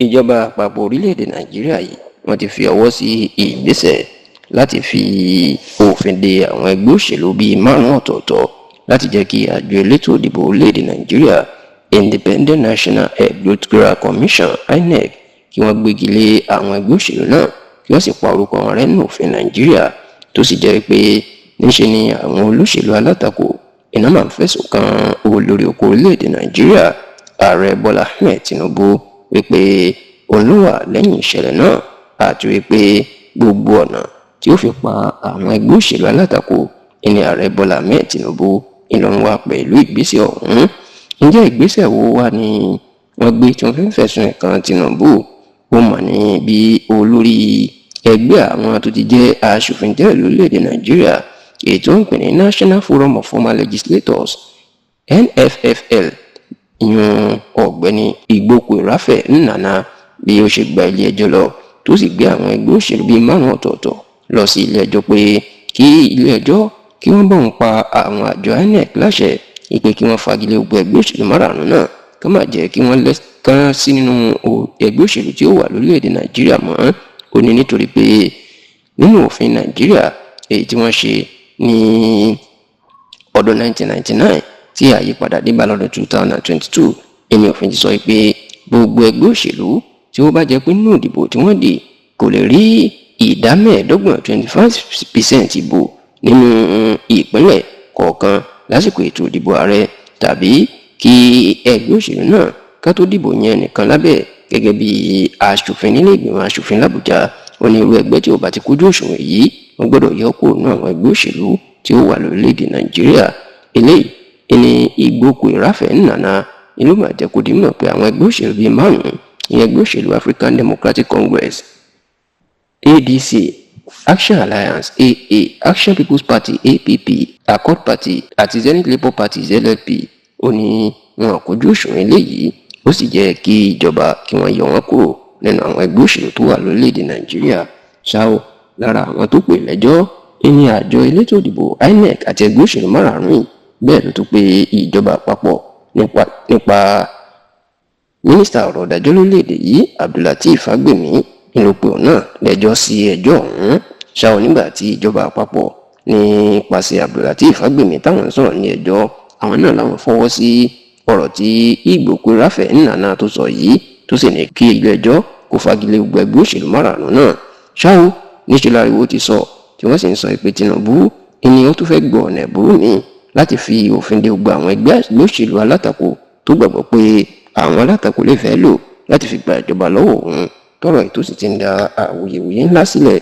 ìjọba àpapọ̀ orílẹ̀-èdè Nàìjíríà yìí wọ́n ti fi ọwọ́ sí ìgbésẹ̀ láti fi òfin de àwọn ẹgbẹ́ òṣèlú bíi 5 ọ̀tọ̀ọ̀tọ̀ láti jẹ́ kí àjọ elétò ìdìbò orílẹ̀-èdè Nàìjíríà Independent National Electoral Commission (INEC) kí wọ́n gbégi lé àwọn ẹgbẹ́ òṣèlú náà kí wọ́n sì pa orúkọ wọn rẹ́ nínú òfin Nàìjíríà, tó sì jẹ́ pé níṣe ni àwọn olóṣèlú alátakò iná máa ń fẹ̀sùn kan olórí oko orílẹ̀-èdè Nàìjíríà Ààrẹ Bọ́lá Ahmed Tinubu wípé òun ló wà lẹ́yìn ìṣẹ̀lẹ̀ náà àti wípé gbogbo ọ̀nà tí ó fi pa àwọn ẹgbẹ́ òṣèlú alátakò ní Ààrẹ Bọ́lá Ahmed Tinubu ìlọrin wá pẹ̀lú ìgbésẹ̀ ọ̀hún. Ǹjẹ́ ìgbésẹ̀ wo wá ni wọ́n gbé tí wọ́n fi ń fẹ̀sùn ẹ̀kan Tinubu? Ó mọ̀ ní bí olórí ẹgbẹ́ àwọn tó ti jẹ́ aṣòfin tẹ́lẹ̀ lórílẹ̀‐èdè Nàìjíríà èyí tó ń pè ní National Forum of Former Legislators NFFL ìyún ọ̀gbẹ́ni Igbókù Ráfẹ̀ Nnàná bí ó ṣe gba ilé ẹjọ́ lọ tó sì gbé àwọn ẹgbẹ́ òṣèlú bíi 5 ọ̀tọ̀ọ̀tọ̀ lọ sí ilé ẹjọ́ pé kí ilé ẹjọ́ kí wọ́n bá òun pa àwọn àjọ INEC láṣẹ ìpè kí wọ́n fagilé gbogbo ẹgbẹ́ òṣèlú márààrún náà ká má jẹ́ kí wọ́n lẹ́kàn sí nínú ẹgbẹ́ òṣèlú tí ó wà lórílẹ̀‐èdè Nàìjíríà mọ́. Ó ní nítorí pé nínú òfin Nàìjíríà èyí tí wọ́n ṣe ní ọdún 1999 tí àyípadà dé bá lọ́dún 2022 ẹni òfin ti sọ pé gbogbo ẹgbẹ́ òṣèlú tí ó bá jẹ́ pé nínú ìdìbò tí wọ́n dì kò lè rí ìdá 25% ìbò nínú ìpínlẹ̀ kọ̀ọ̀kan lásìkò ètò ìdìbò ààrẹ, tàbí kí ẹgbẹ́ òṣèlú náà ká tó dìbò yẹn nìkan lábẹ́ gẹ́gẹ́ bí aṣòfin nílé ìgbìmọ̀ aṣòfin l'Àbújá. Ó ní irú ẹgbẹ́ tí ó bá ti kójú òṣùwọ̀n yìí wọ́n gbọ́dọ̀ yọ kúrò nínú àwọn ẹgbẹ́ òṣèlú tí ó wà lórílẹ̀‐èdè Nàìjíríà. Eléyìí ní Igbókù Ráfẹ̀ Nnàná ìlú máa jẹ́ kó di mọ̀ pé àwọn ẹgbẹ́ òṣèlú bíi 5 ní ẹgbẹ́ òṣèlú African Democratic Congress ADC, Action Alliance AA, Action People's Party APP, Accord Party àti Zenith Labour Party ZLP ó ní wọn kójú òṣùwọ̀n eléyìí, ó sì jẹ́ kí ìjọba kí wọ́n yọ wọ́n kúrò nínú àwọn ẹgbẹ́ òṣèlú tó wà lórílẹ̀‐èdè Nàìjíríà. Ṣáó lára àwọn tó pè lẹ́jọ́ ní àjọ elétò ìdìbò INEC àti ẹgbẹ́ òṣèlú márààrún yìí, bẹ́ẹ̀ ló tún pé ìjọba àpapọ̀ nípa mínísítà ọ̀rọ̀ ìdájọ́ lórílẹ̀‐èdè yìí Abdulateef Fagbemi ìlòpọ̀ náà lẹ́jọ́ sí ẹjọ́ ọ̀hún. Ṣáó nígbà tí ìjọba àpapọ̀ nípasẹ̀ Abdulateef Fagbemi táwọn sọ̀rọ̀ ní ẹjọ́, àwọn náà làwọn fọwọ́ sí ọ̀rọ̀ tí Igbókù Ráfẹ̀ Nnàná tó sọ yìí, tó sì ní kí ilé ẹjọ́ kó fagilé gbogbo ẹgbẹ́ òṣèlú márààrún náà. Ṣáó níṣẹ́ láriwo ti sọ tí wọ́n sì ń sọ pé Tinubu ni ó tún fẹ́ gbọ́ ọ̀nà ẹ̀bùrú mi láti fi òfin de gbogbo àwọn ẹgbẹ́ òṣèlú alátakò tó gbàgbọ́ pé àwọn alátakò lè fẹ́ lò láti fi gba ìjọba lọ́wọ́ òun, tọ́rọ̀ ètò sì ti ń da awuyewuye ńlá sílẹ̀.